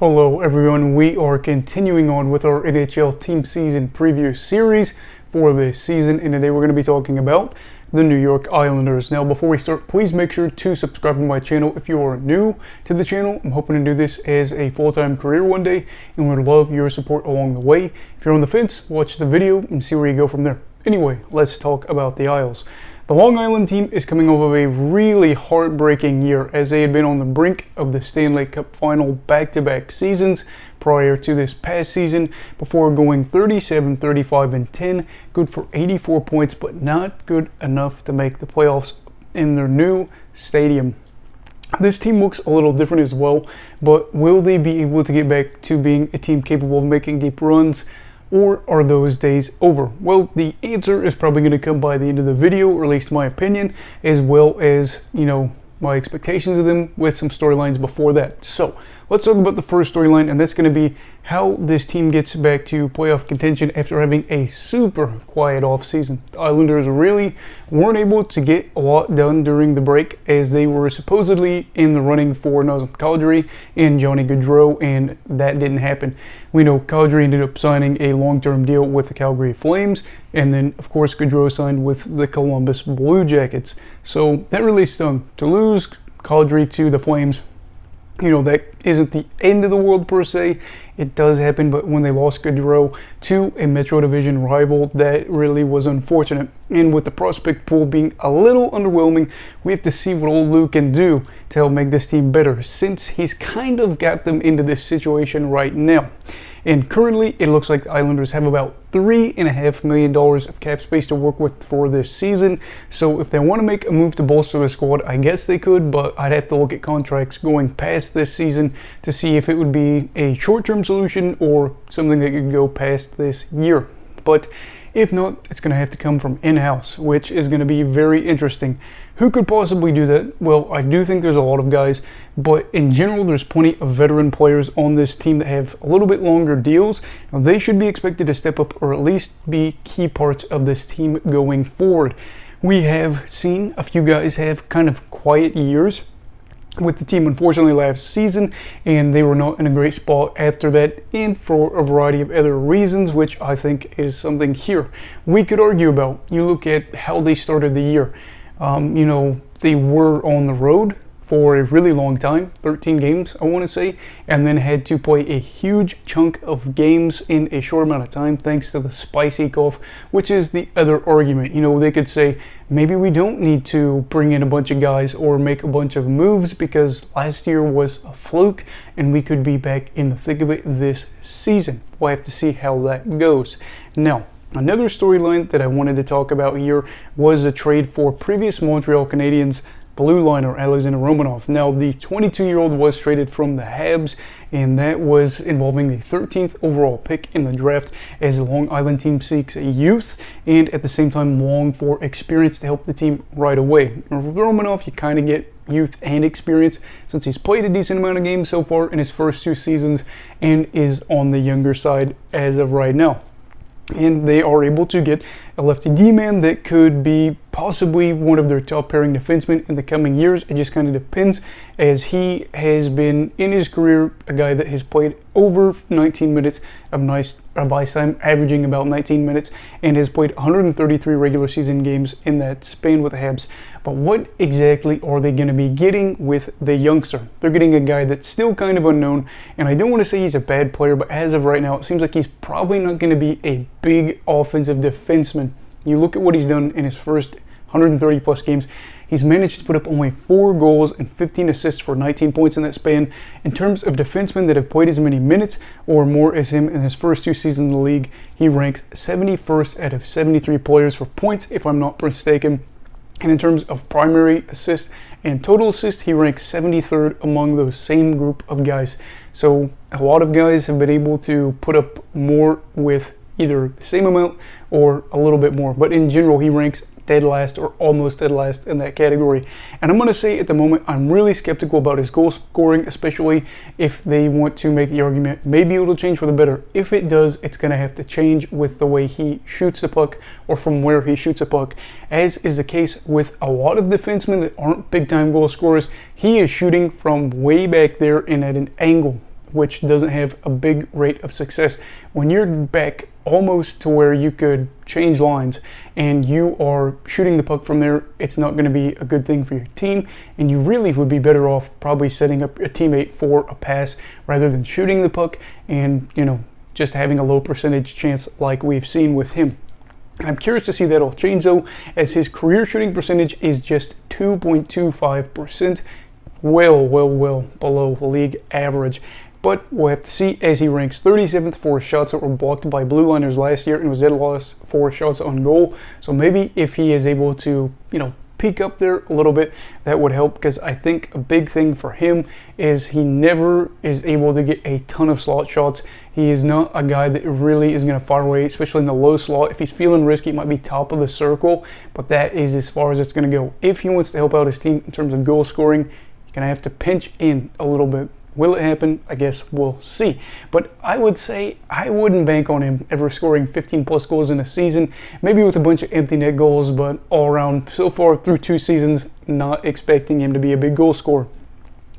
Hello everyone, we are continuing on with our NHL team season preview series for this season, and today we're going to be talking about the New York Islanders. Now before we start, please make sure to subscribe to my channel if you are new to the channel. I'm hoping to do this as a full-time career one day and would love your support along the way. If you're on the fence, watch the video and see where you go from there. Anyway, let's talk about the Isles. The Long Island team is coming off of a really heartbreaking year, as they had been on the brink of the Stanley Cup final back-to-back seasons prior to this past season, before going 37, 35, and 10, good for 84 points, but not good enough to make the playoffs in their new stadium. This team looks a little different as well, but will they be able to get back to being a team capable of making deep runs? Or are those days over? Well, the answer is probably going to come by the end of the video, or at least my opinion, as well as, my expectations of them with some storylines before that. So let's talk about the first storyline, and that's going to be how this team gets back to playoff contention after having a super quiet offseason. The Islanders really weren't able to get a lot done during the break, as they were supposedly in the running for Nazem Kadri and Johnny Gaudreau, and that didn't happen. We know Kadri ended up signing a long-term deal with the Calgary Flames, and then of course Gaudreau signed with the Columbus Blue Jackets. So that really stung. To lose Kadri to the Flames, that isn't the end of the world per se. It does happen, but when they lost Gaudreau to a Metro Division rival, that really was unfortunate. And with the prospect pool being a little underwhelming, we have to see what old Lou can do to help make this team better, since he's kind of got them into this situation right now. And currently, it looks like the Islanders have about $3.5 million of cap space to work with for this season. So if they want to make a move to bolster the squad, I guess they could, but I'd have to look at contracts going past this season to see if it would be a short-term solution or something that could go past this year. But if not, it's going to have to come from in-house, which is going to be very interesting. Who could possibly do that? Well, I do think there's a lot of guys, but in general, there's plenty of veteran players on this team that have a little bit longer deals. Now, they should be expected to step up, or at least be key parts of this team going forward. We have seen a few guys have kind of quiet years with the team, unfortunately, last season, and they were not in a great spot after that, and for a variety of other reasons, which I think is something here we could argue about. You look at how they started the year. They were on the road for a really long time, 13 games, I want to say, and then had to play a huge chunk of games in a short amount of time thanks to the spicy golf, which is the other argument. They could say, maybe we don't need to bring in a bunch of guys or make a bunch of moves because last year was a fluke and we could be back in the thick of it this season. We'll have to see how that goes. Now, another storyline that I wanted to talk about here was a trade for previous Montreal Canadiens blue liner Alexander Romanov. Now, the 22-year-old was traded from the Habs, and that was involving the 13th overall pick in the draft, as the Long Island team seeks a youth and at the same time long for experience to help the team right away. Now, with Romanov, you kind of get youth and experience since he's played a decent amount of games so far in his first two seasons and is on the younger side as of right now. And they are able to get a lefty D-man that could be possibly one of their top pairing defensemen in the coming years. It just kind of depends, as he has been in his career a guy that has played over 19 minutes of ice time, averaging about 19 minutes, and has played 133 regular season games in that span with the Habs. But what exactly are they going to be getting with the youngster? They're getting a guy that's still kind of unknown, and I don't want to say he's a bad player, but as of right now, it seems like he's probably not going to be a big offensive defenseman. You look at what he's done in his first 130 plus games. He's managed to put up only 4 goals and 15 assists for 19 points in that span. In terms of defensemen that have played as many minutes or more as him in his first 2 seasons in the league, he ranks 71st out of 73 players for points, if I'm not mistaken. And in terms of primary assists and total assists, he ranks 73rd among those same group of guys. So a lot of guys have been able to put up more with either the same amount or a little bit more, but in general he ranks dead last or almost dead last in that category. And I'm going to say at the moment I'm really skeptical about his goal scoring, especially if they want to make the argument maybe it'll change for the better. If it does, it's going to have to change with the way he shoots the puck or from where he shoots a puck, as is the case with a lot of defensemen that aren't big time goal scorers. He is shooting from way back there and at an angle which doesn't have a big rate of success. When you're back almost to where you could change lines and you are shooting the puck from there, it's not going to be a good thing for your team, and you really would be better off probably setting up a teammate for a pass rather than shooting the puck and, just having a low percentage chance like we've seen with him. And I'm curious to see that all change though, as his career shooting percentage is just 2.25%, well below league average. But we'll have to see, as he ranks 37th for shots that were blocked by blue liners last year and was dead last for shots on goal. So maybe if he is able to, peak up there a little bit, that would help, because I think a big thing for him is he never is able to get a ton of slot shots. He is not a guy that really is going to fire away, especially in the low slot. If he's feeling risky, it might be top of the circle, but that is as far as it's going to go. If he wants to help out his team in terms of goal scoring, you're going to have to pinch in a little bit. Will it happen? I guess we'll see. But I would say I wouldn't bank on him ever scoring 15 plus goals in a season, maybe with a bunch of empty net goals, but all around so far through 2 seasons, not expecting him to be a big goal scorer.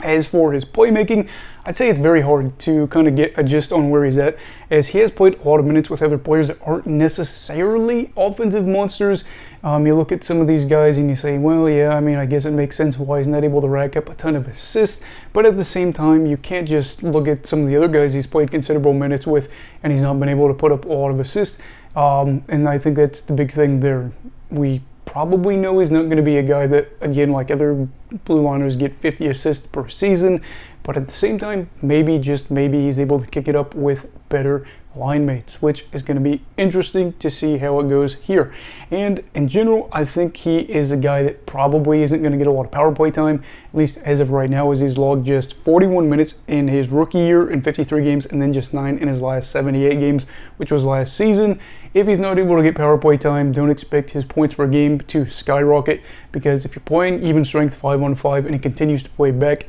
As for his playmaking, I'd say it's very hard to kind of get a gist on where he's at, as he has played a lot of minutes with other players that aren't necessarily offensive monsters. You look at some of these guys and you say, well, yeah, I guess it makes sense why he's not able to rack up a ton of assists, but at the same time, you can't just look at some of the other guys he's played considerable minutes with and he's not been able to put up a lot of assists, and I think that's the big thing there. We probably know he's not going to be a guy that, again, like other blue liners, get 50 assists per season, but at the same time, maybe, just maybe, he's able to kick it up with better line mates, which is going to be interesting to see how it goes here. And in general, I think he is a guy that probably isn't going to get a lot of power play time, at least as of right now, as he's logged just 41 minutes in his rookie year in 53 games, and then just 9 in his last 78 games, which was last season. If he's not able to get power play time, don't expect his points per game to skyrocket, because if you're playing even strength 5-on-5 and he continues to play back,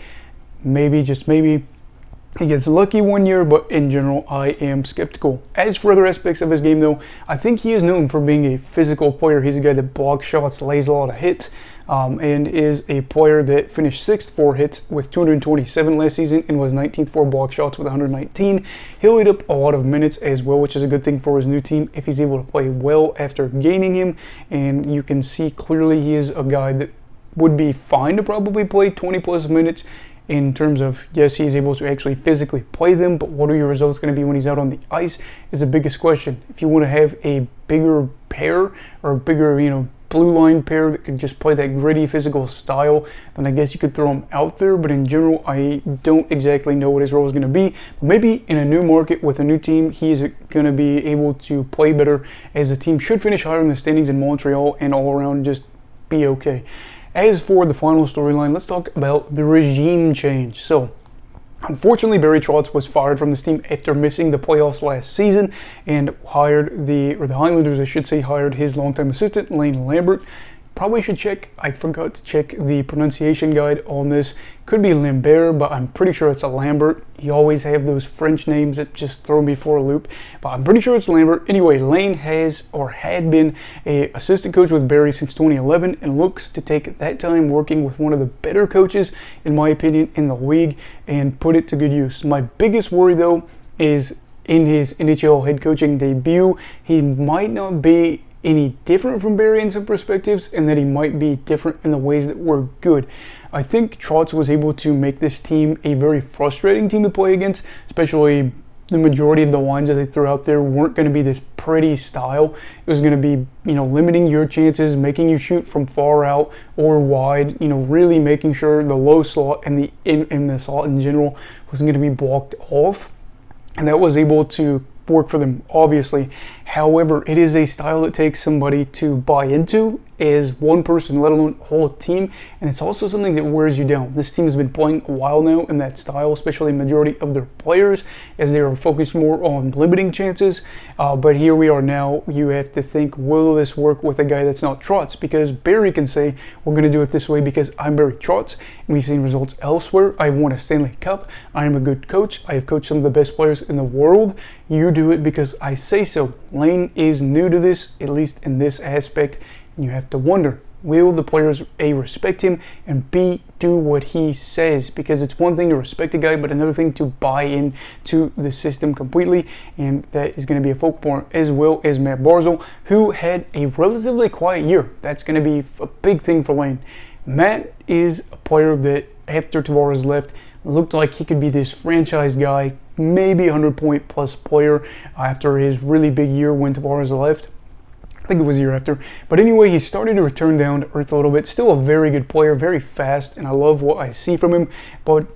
maybe, just maybe, he gets lucky one year, but in general, I am skeptical. As for other aspects of his game, though, I think he is known for being a physical player. He's a guy that blocks shots, lays a lot of hits, and is a player that finished 6th for hits with 227 last season and was 19th for block shots with 119. He'll eat up a lot of minutes as well, which is a good thing for his new team if he's able to play well after gaining him. And you can see clearly he is a guy that would be fine to probably play 20 plus minutes, in terms of, yes, he's able to actually physically play them, but what are your results going to be when he's out on the ice is the biggest question. If you want to have a bigger pair, or a bigger, blue line pair that could just play that gritty physical style, then I guess you could throw him out there. But in general, I don't exactly know what his role is going to be. But maybe in a new market with a new team, he is going to be able to play better, as the team should finish higher in the standings in Montreal and all around just be okay. As for the final storyline, let's talk about the regime change. So, unfortunately, Barry Trotz was fired from this team after missing the playoffs last season, and the Highlanders, I should say, hired his longtime assistant, Lane Lambert. Probably should check, I forgot to check the pronunciation guide on this. Could be Lambert, but I'm pretty sure it's a Lambert. You always have those French names that just throw me for a loop, but I'm pretty sure it's Lambert. Anyway, Lane had been an assistant coach with Barry since 2011 and looks to take that time working with one of the better coaches, in my opinion, in the league and put it to good use. My biggest worry, though, is in his NHL head coaching debut, he might not be any different from Barry in some perspectives, and that he might be different in the ways that were good. I think Trotz was able to make this team a very frustrating team to play against, especially the majority of the lines that they threw out there weren't going to be this pretty style. It was going to be, limiting your chances, making you shoot from far out or wide, really making sure the low slot and the slot in general wasn't going to be blocked off. And that was able to work for them, obviously. However, it is a style that takes somebody to buy into, as one person, let alone a whole team, and it's also something that wears you down. This team has been playing a while now in that style, especially the majority of their players, as they are focused more on limiting chances. But here we are now. You have to think, will this work with a guy that's not Trotz? Because Barry can say, we're going to do it this way because I'm Barry Trotz, and we've seen results elsewhere. I've won a Stanley Cup. I am a good coach. I have coached some of the best players in the world. You do it because I say so. Lane is new to this, at least in this aspect. And you have to wonder, will the players A, respect him, and B, do what he says? Because it's one thing to respect a guy, but another thing to buy in to the system completely, and that is going to be a focal point, as well as Matt Barzal, who had a relatively quiet year. That's going to be a big thing for Lane. Matt is a player that, after Tavares left, looked like he could be this franchise guy, maybe 100-point plus player after his really big year when Tavares left. I think it was a year after. But anyway, he started to return down to earth a little bit. Still a very good player, very fast, and I love what I see from him. But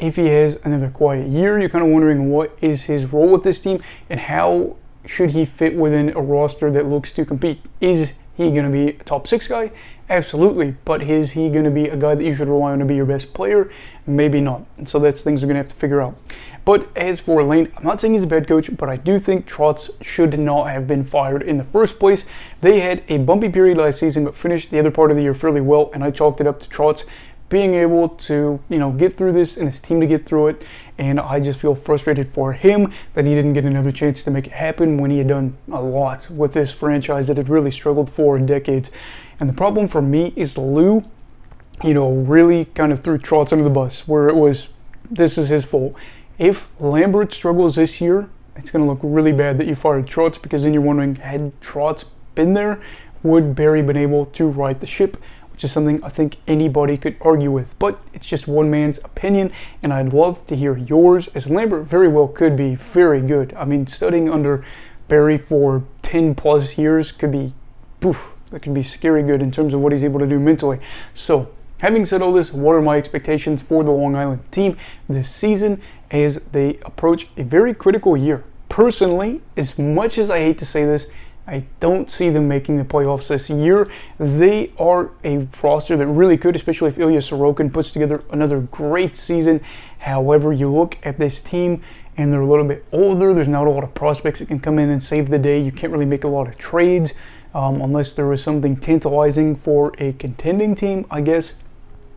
if he has another quiet year, you're kind of wondering what is his role with this team and how should he fit within a roster that looks to compete. Is he going to be a top 6 guy? Absolutely. But is he going to be a guy that you should rely on to be your best player? Maybe not. And so that's things we're going to have to figure out. But as for Lane, I'm not saying he's a bad coach, but I do think Trotz should not have been fired in the first place. They had a bumpy period last season, but finished the other part of the year fairly well, and I chalked it up to Trotz being able to, get through this and his team to get through it. And I just feel frustrated for him that he didn't get another chance to make it happen when he had done a lot with this franchise that had really struggled for decades. And the problem for me is Lou, really kind of threw Trotz under the bus, where it was, this is his fault. If Lambert struggles this year, it's going to look really bad that you fired Trotz, because then you're wondering, had Trotz been there, would Barry been able to right the ship? Which is something I think anybody could argue with. But it's just one man's opinion, and I'd love to hear yours, as Lambert very well could be very good. I mean, studying under Barry for 10 plus years could be, that could be scary good in terms of what he's able to do mentally. So, having said all this, what are my expectations for the Long Island team this season as they approach a very critical year? Personally, as much as I hate to say this, I don't see them making the playoffs this year. They are a roster that really could, especially if Ilya Sorokin puts together another great season. However, you look at this team and they're a little bit older. There's not a lot of prospects that can come in and save the day. You can't really make a lot of trades unless there was something tantalizing for a contending team, I guess.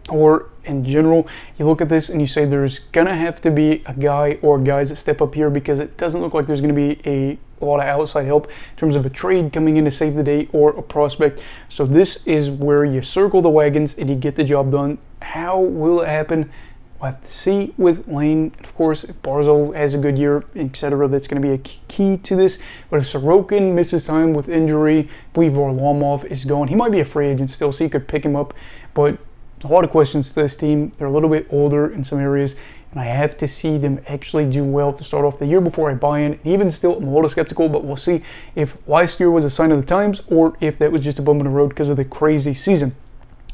Or in general, you look at this and you say there's going to have to be a guy or guys that step up here, because it doesn't look like there's going to be a lot of outside help in terms of a trade coming in to save the day or a prospect. So this is where you circle the wagons and you get the job done. How will it happen? We'll have to see with Lane. Of course, if Barzal has a good year, etc., that's going to be a key to this. But if Sorokin misses time with injury, I believe Varlamov is gone. He might be a free agent still, so you could pick him up. But a lot of questions to this team. They're a little bit older in some areas, and I have to see them actually do well to start off the year before I buy in. Even still, I'm a little skeptical, but we'll see if last year was a sign of the times or if that was just a bump in the road because of the crazy season.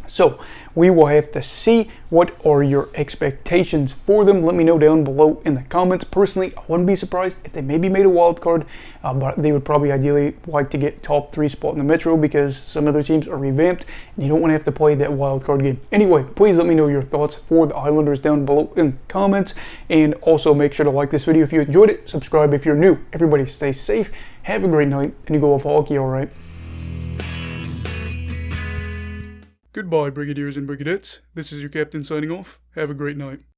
So we will have to see. What are your expectations for them? Let me know down below in the comments. Personally, I wouldn't be surprised if they maybe made a wild card, but they would probably ideally like to get top 3 spot in the Metro, because some other teams are revamped and you don't want to have to play that wild card game. Anyway, please let me know your thoughts for the Islanders down below in the comments, and also make sure to like this video if you enjoyed it. Subscribe if you're new. Everybody stay safe, have a great night, and you go off hockey, alright? Goodbye, Brigadiers and Brigadettes. This is your captain signing off. Have a great night.